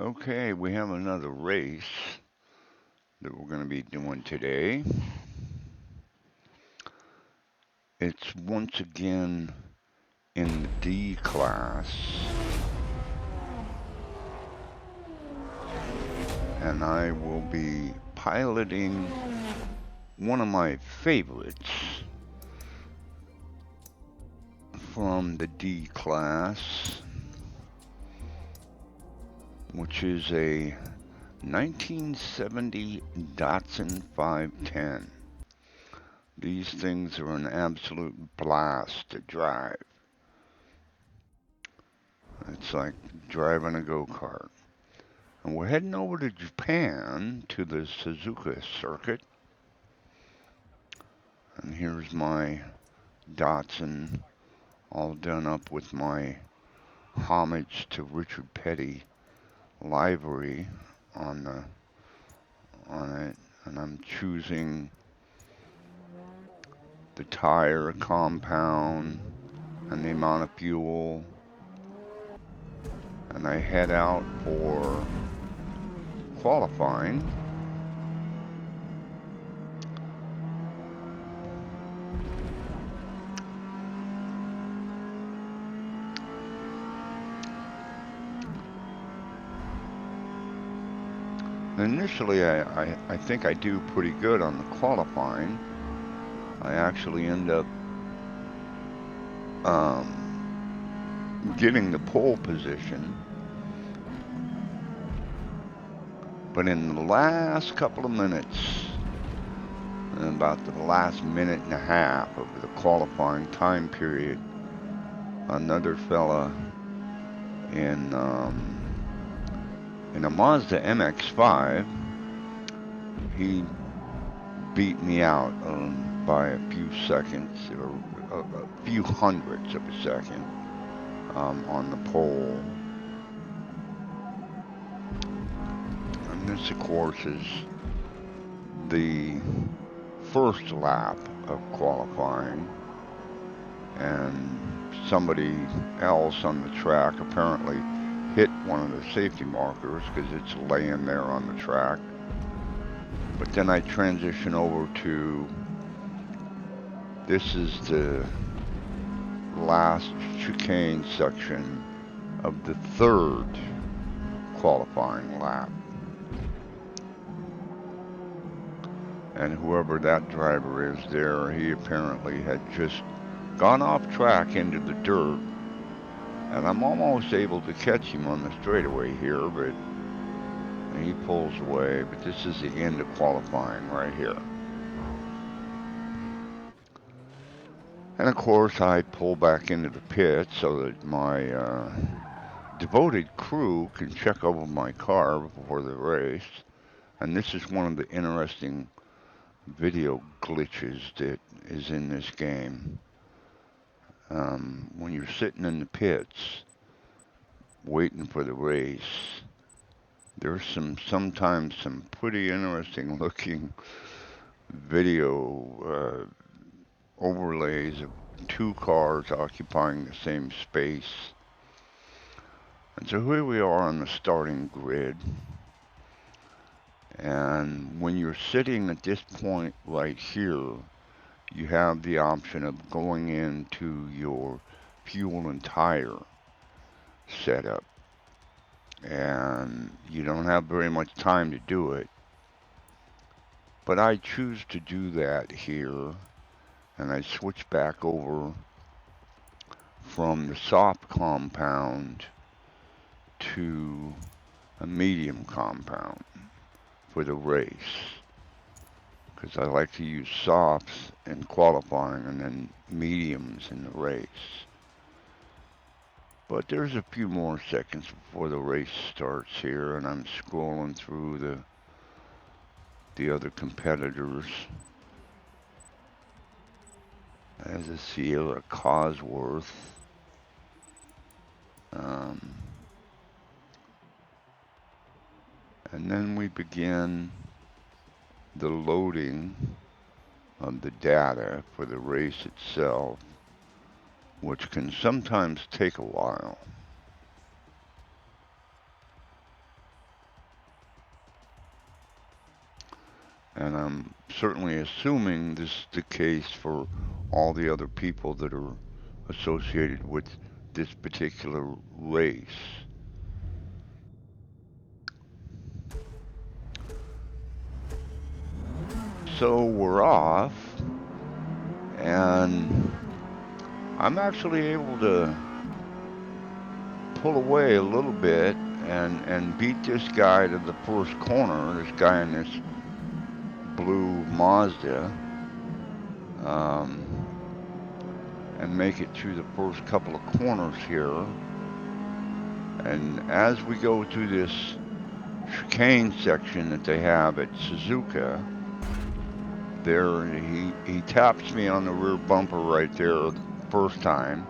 Okay, we have another race that we're going to be doing today. It's once again in the D class, and I will be piloting one of my favorites from the D class, which is a 1970 Datsun 510. These things are an absolute blast to drive. It's like driving a go-kart. And we're heading over to Japan to the Suzuka circuit. And here's my Datsun all done up with my homage to Richard Petty livery on it. And I'm choosing the tire compound and the amount of fuel. And I head out for qualifying. Initially, I think I do pretty good on the qualifying. I actually end up getting the pole position. But in the last couple of minutes, about the last minute and a half of the qualifying time period, another fella in a Mazda MX-5, he beat me out by a few seconds, or a few hundredths of a second on the pole. And this, of course, is the first lap of qualifying, and somebody else on the track apparently hit one of the safety markers because it's laying there on the track. But then I transition over to, this is the last chicane section of the third qualifying lap. And whoever that driver is there, he apparently had just gone off track into the dirt. And I'm almost able to catch him on the straightaway here, but he pulls away. But this is the end of qualifying right here. And of course, I pull back into the pit so that my devoted crew can check over my car before the race. And this is one of the interesting video glitches that is in this game. When you're sitting in the pits waiting for the race, there's sometimes some pretty interesting looking video overlays of two cars occupying the same space. And so here we are on the starting grid. And when you're sitting at this point right here, you have the option of going into your fuel and tire setup. And you don't have very much time to do it. But I choose to do that here. And I switch back over from the soft compound to a medium compound for the race. Because I like to use softs in qualifying and then mediums in the race. But there's a few more seconds before the race starts here, and I'm scrolling through the other competitors. As a Sierra Cosworth. And then we begin the loading of the data for the race itself, which can sometimes take a while. And I'm certainly assuming this is the case for all the other people that are associated with this particular race. So we're off, and I'm actually able to pull away a little bit and beat this guy to the first corner, this guy in this blue Mazda, um, and make it through the first couple of corners here. And as we go through this chicane section that they have at Suzuka, there he taps me on the rear bumper right there the first time,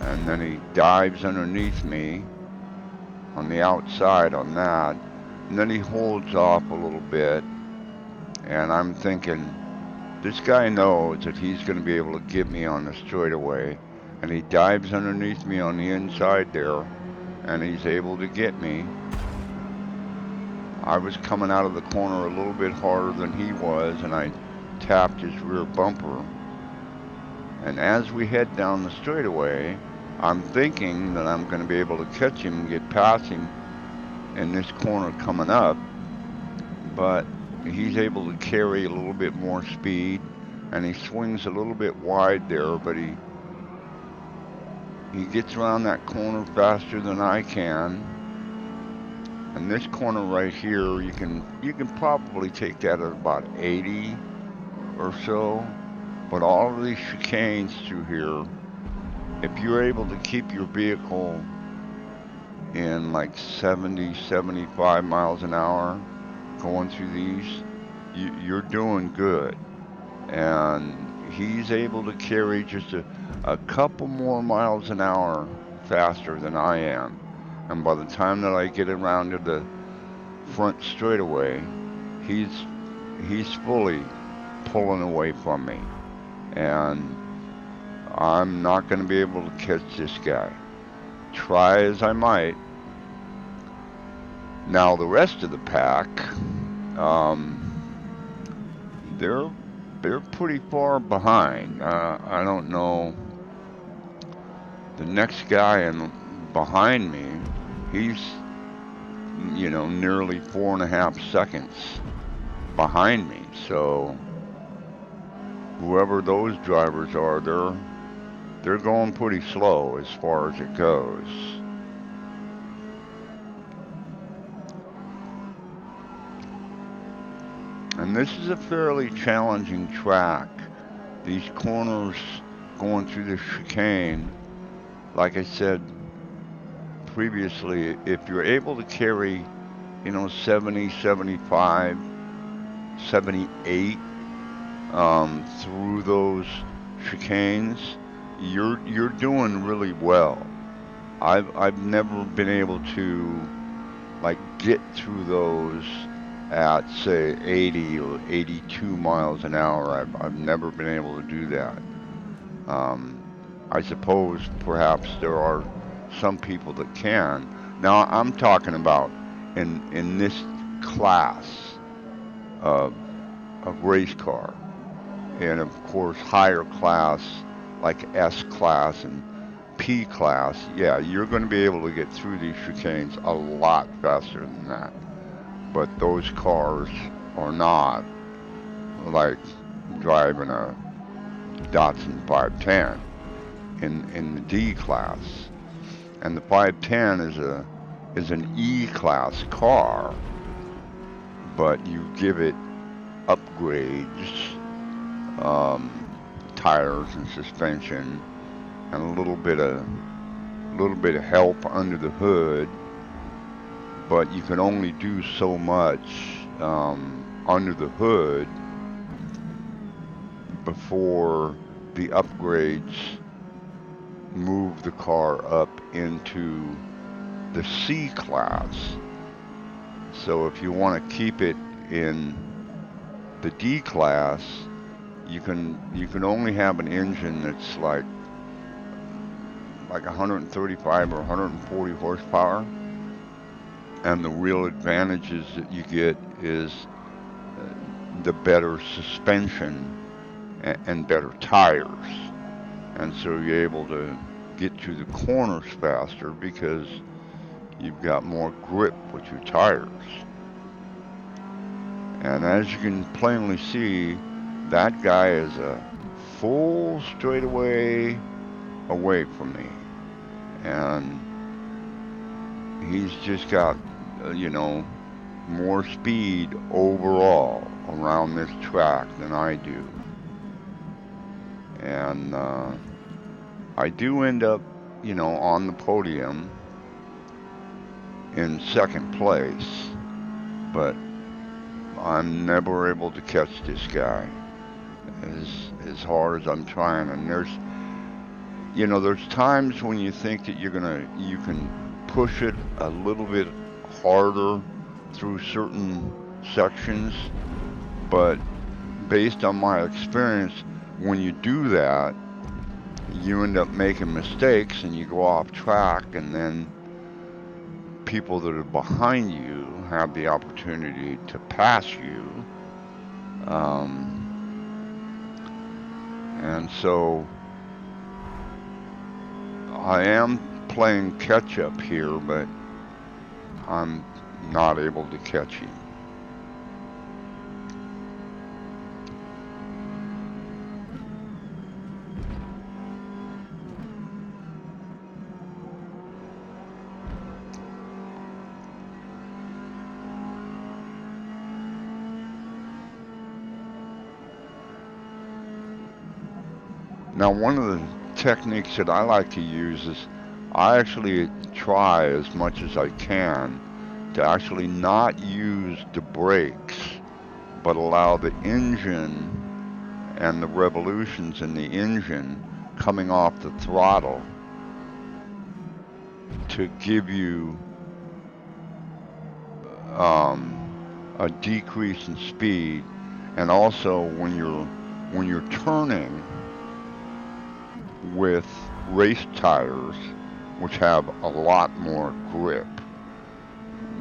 and then he dives underneath me on the outside on that, and then he holds off a little bit, and I'm thinking, this guy knows that he's going to be able to get me on the straightaway, and he dives underneath me on the inside there, and he's able to get me. I was coming out of the corner a little bit harder than he was, and I tapped his rear bumper. And as we head down the straightaway, I'm thinking that I'm going to be able to catch him and get past him in this corner coming up, but he's able to carry a little bit more speed, and he swings a little bit wide there, but he gets around that corner faster than I can. And this corner right here, you can probably take that at about 80 or so. But all of these chicanes through here, if you're able to keep your vehicle in like 70, 75 miles an hour going through these, you're doing good. And he's able to carry just a couple more miles an hour faster than I am. And by the time that I get around to the front straightaway, he's fully pulling away from me. And I'm not going to be able to catch this guy. Try as I might. Now the rest of the pack, um, they're pretty far behind. I don't know. The next guy behind me, he's nearly 4.5 seconds behind me. So whoever those drivers are, they're going pretty slow as far as it goes. And this is a fairly challenging track. These corners going through the chicane, like I said previously, if you're able to carry, 70, 75, 78 through those chicanes, you're doing really well. I've never been able to like get through those at say 80 or 82 miles an hour. I've never been able to do that. Um, I suppose perhaps there are some people that can. Now I'm talking about in this class of race car, and of course higher class like S class and P class. Yeah, you're going to be able to get through these chicanes a lot faster than that. But those cars are not like driving a Datsun 510 in the D class. And the 510 is an E class car, but you give it upgrades, um, tires and suspension, and a little bit of help under the hood. But you can only do so much under the hood before the upgrades move the car up into the C class. So if you want to keep it in the D class, you can only have an engine that's like 135 or 140 horsepower. And the real advantages that you get is the better suspension and better tires. And so you're able to get to the corners faster because you've got more grip with your tires. And as you can plainly see, that guy is a full straightaway away from me. And he's just got, more speed overall around this track than I do. And I do end up, on the podium in second place, but I'm never able to catch this guy as hard as I'm trying. And there's times when you think that you can push it a little bit harder through certain sections, but based on my experience, when you do that, you end up making mistakes and you go off track, and then people that are behind you have the opportunity to pass you. And so I am playing catch up here, but I'm not able to catch him. Now, one of the techniques that I like to use is I actually try as much as I can to actually not use the brakes, but allow the engine and the revolutions in the engine coming off the throttle to give you a decrease in speed. And also when you're turning with race tires, which have a lot more grip,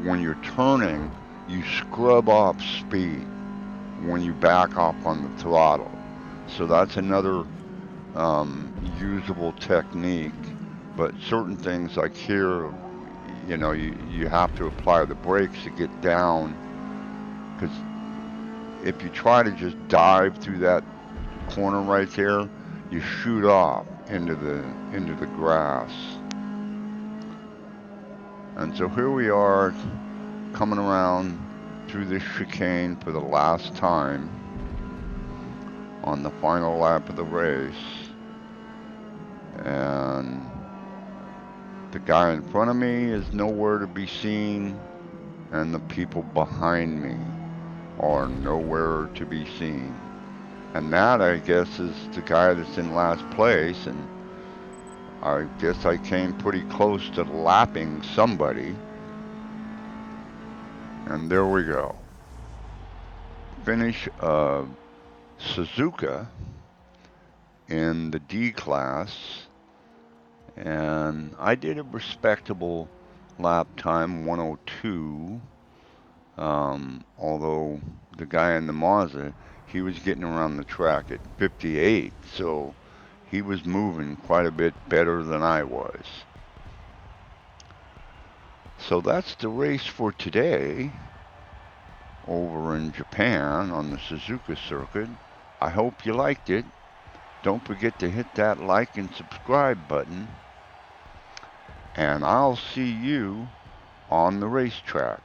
when you're turning, you scrub off speed when you back off on the throttle. So that's another usable technique. But certain things like here, you have to apply the brakes to get down, because if you try to just dive through that corner right there, you shoot off into the grass. And so here we are coming around through this chicane for the last time on the final lap of the race. And the guy in front of me is nowhere to be seen, and the people behind me are nowhere to be seen. And that, I guess, is the guy that's in last place, and I guess I came pretty close to lapping somebody. And there we go. Finish of Suzuka in the D class, and I did a respectable lap time, 102, although the guy in the Mazda, he was getting around the track at 58, so he was moving quite a bit better than I was. So that's the race for today over in Japan on the Suzuka circuit. I hope you liked it. Don't forget to hit that like and subscribe button, and I'll see you on the racetrack.